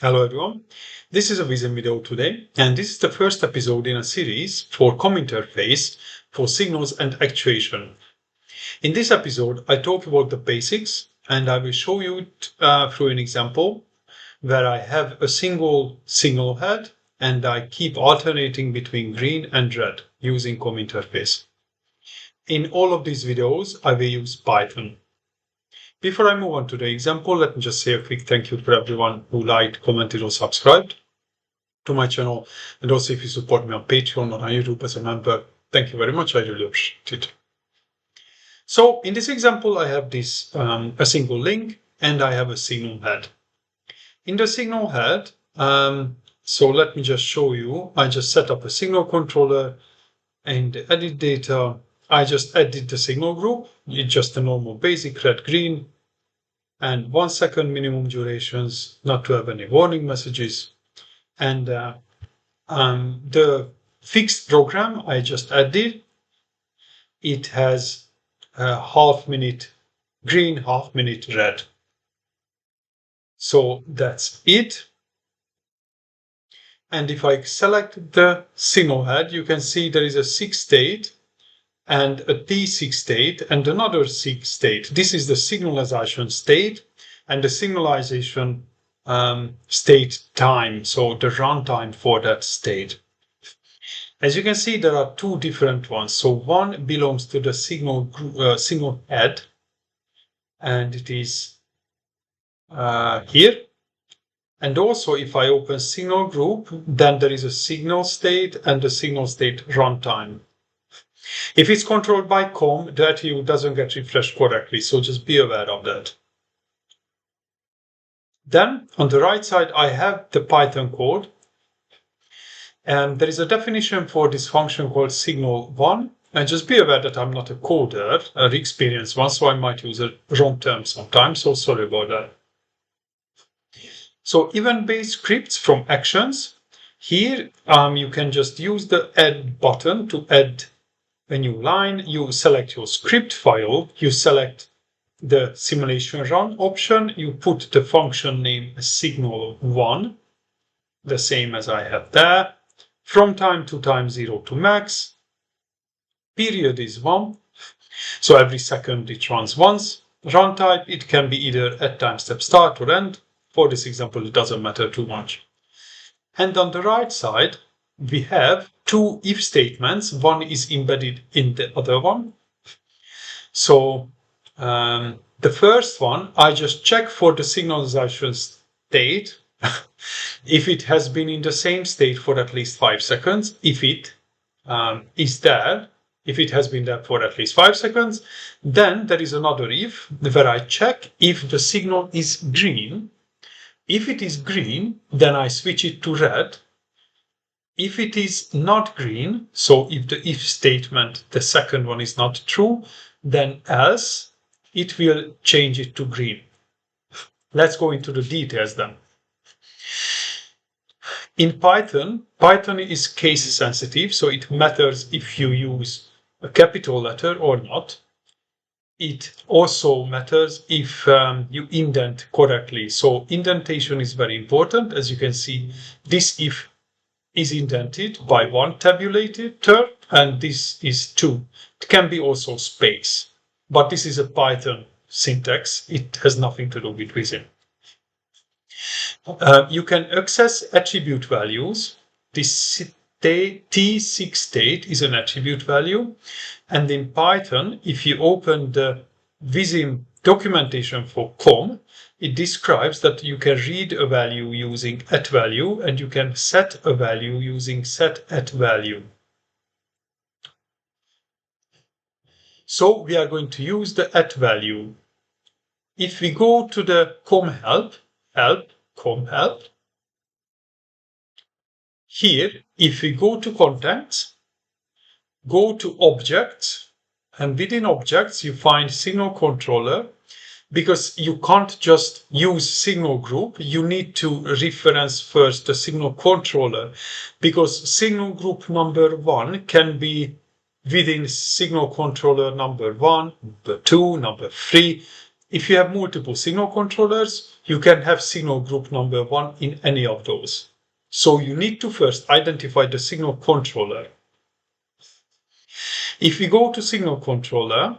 Hello everyone, this is a Vissim video today, and this is the first episode in a series for COM interface for signals and actuation. In this episode, I talk about the basics, and I will show you it through an example where I have a single signal head and I keep alternating between green and red using COM interface. In all of these videos, I will use Python. Before I move on to the example, let me just say a quick thank you for everyone who liked, commented, or subscribed to my channel, and also if you support me on Patreon or on YouTube as a member, thank you very much. I really appreciate it. So in this example, I have this a single link and I have a signal head. In the signal head, so let me just show you. I just set up a signal controller and edit data. I just edit the signal group. It's just a normal basic red green and 1 second minimum durations, not to have any warning messages. And the fixed program I just added, it has a half-minute green, half-minute red. So that's it. And if I select the signal head, you can see there is a 6 state and a T6 state and another 6 state. This is the signalization state and the signalization state time, so the runtime for that state. As you can see, there are two different ones. So one belongs to the signal head, and it is here. And also, if I open signal group, then there is a signal state and the signal state runtime. If it's controlled by COM, that view doesn't get refreshed correctly, so just be aware of that. Then on the right side, I have the Python code. And there is a definition for this function called signal1. And just be aware that I'm not a coder, an experienced one, so I might use a wrong term sometimes, so sorry about that. So event-based scripts from actions. Here you can just use the add button to add a new line. You select your script file, you select the simulation run option, you put the function name signal1, the same as I have there. From time to time 0 to max. Period is 1. So every second it runs once. Run type, it can be either at time step start or end. For this example, it doesn't matter too much. And on the right side, we have two if statements. One is embedded in the other one. So the first one, I just check for the signalization state if it has been in the same state for at least 5 seconds. If it is there, if it has been there for at least 5 seconds, then there is another if where I check if the signal is green. If it is green, then I switch it to red. If it is not green, so if the if statement, the second one, is not true, then else it will change it to green. Let's go into the details then. In Python, Python is case sensitive, so it matters if you use a capital letter or not. It also matters if you indent correctly. So indentation is very important. As you can see, this if is indented by 1 tabulated term, and this is 2. It can be also space, but this is a Python syntax. It has nothing to do with Vissim. You can access attribute values. This T6 state is an attribute value. And in Python, if you open the Vissim documentation for COM, it describes that you can read a value using @value and you can set a value using set@value. So we are going to use the @value. If we go to the COM help, COM help, here, if we go to contacts, go to objects, and within objects you find signal controller, because you can't just use signal group, you need to reference first the signal controller, because signal group number 1 can be within signal controller number 1, number 2, number 3. If you have multiple signal controllers, you can have signal group number 1 in any of those. So you need to first identify the signal controller. If we go to signal controller,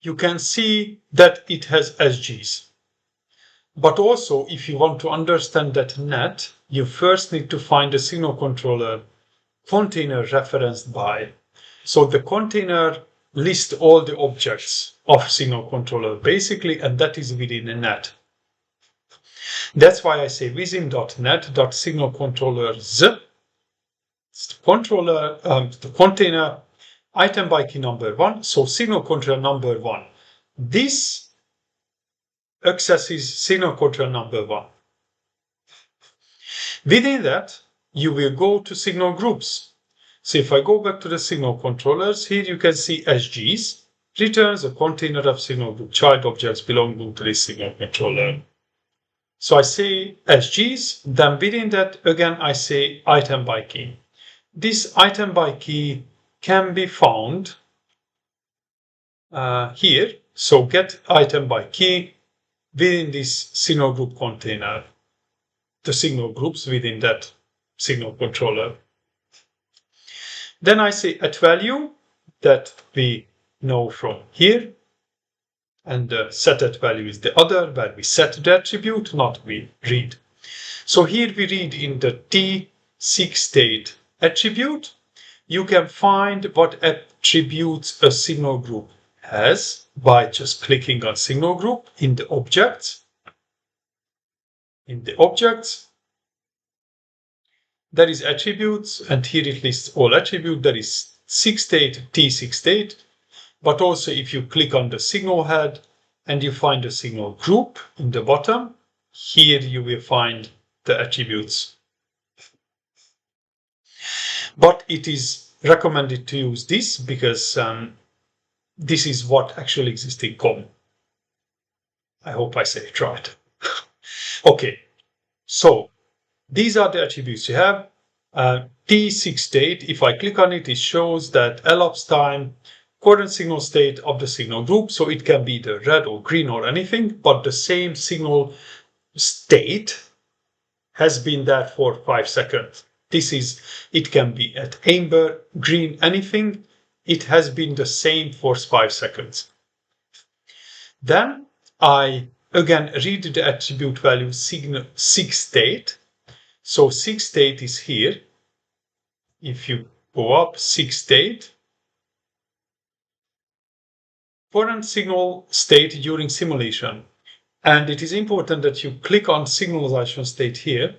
you can see that it has SGs. But also, if you want to understand that net, you first need to find the signal controller container referenced by. So the container lists all the objects of signal controller basically, and that is within a net. That's why I say vissim.net.signalcontrollers, controller, the container, item by key number 1, so signal controller number 1. This accesses signal controller number 1. Within that, you will go to signal groups. So if I go back to the signal controllers, here you can see SGs, returns a container of signal group child objects belonging to this signal controller. So I say SGs, then within that, again, I say item by key. This item by key can be found here. So get item by key within this signal group container, the signal groups within that signal controller. Then I say at value that we know from here, and the set at value is the other where we set the attribute, not we read. So here we read in the T6 state attribute, you can find what attributes a signal group has by just clicking on signal group in the objects. In the objects, there is attributes, and here it lists all attributes. There is 6 state, T6 state, but also if you click on the signal head and you find the signal group in the bottom, here you will find the attributes. But it is recommended to use this because this is what actually exists in COM. I hope I say it right. Okay, so these are the attributes you have. T6 state, if I click on it, it shows that elapsed time, current signal state of the signal group. So it can be the red or green or anything, but the same signal state has been there for 5 seconds. It can be at amber, green, anything. It has been the same for 5 seconds. Then I again read the attribute value signal 6 state. So 6 state is here. If you go up 6 state, current signal state during simulation. And it is important that you click on signalization state here.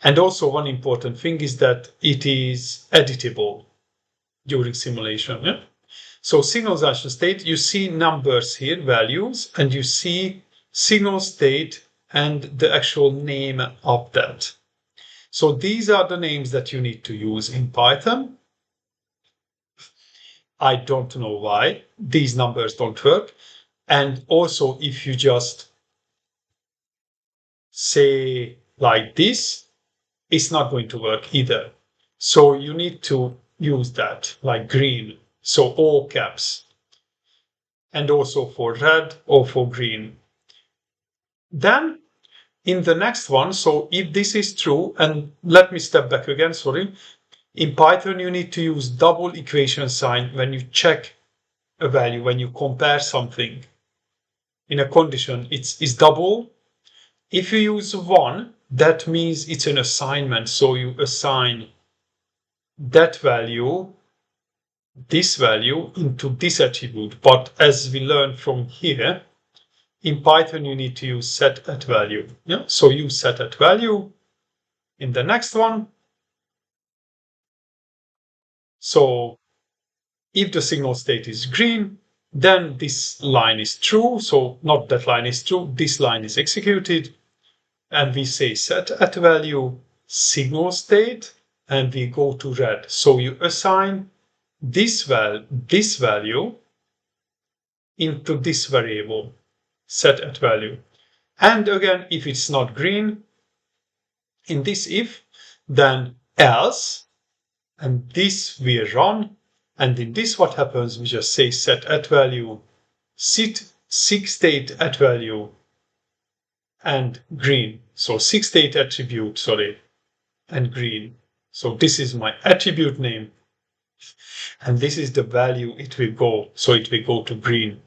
And also one important thing is that it is editable during simulation. Yeah? So signalization state, you see numbers here, values, and you see signal state and the actual name of that. So these are the names that you need to use in Python. I don't know why these numbers don't work. And also if you just say like this, it's not going to work either. So you need to use that like green. So all caps. And also for red or for green. Then in the next one, so if this is true, and let me step back again, sorry. In Python, you need to use double equation sign when you check a value, when you compare something in a condition, it's double. If you use 1, that means it's an assignment. So you assign that value, this value, into this attribute. But as we learned from here, in Python, you need to use set at value. Yeah? So use set at value in the next one. So if the signal state is green, then this line is true. So not that line is true, this line is executed. And we say set at value signal state, and we go to red. So you assign this value into this variable, set at value. And again, if it's not green, in this if, then else, and this we run. And in this, what happens? We just say set at value SIG state at value and green. So SIG state attribute, sorry, and green. So this is my attribute name. And this is the value it will go. So it will go to green.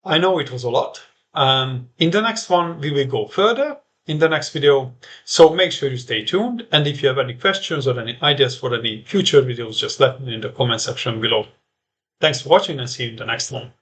I know it was a lot. In the next one, we will go further in the next video. So make sure you stay tuned. And if you have any questions or any ideas for any future videos, just let me know in the comment section below. Thanks for watching and see you in the next one.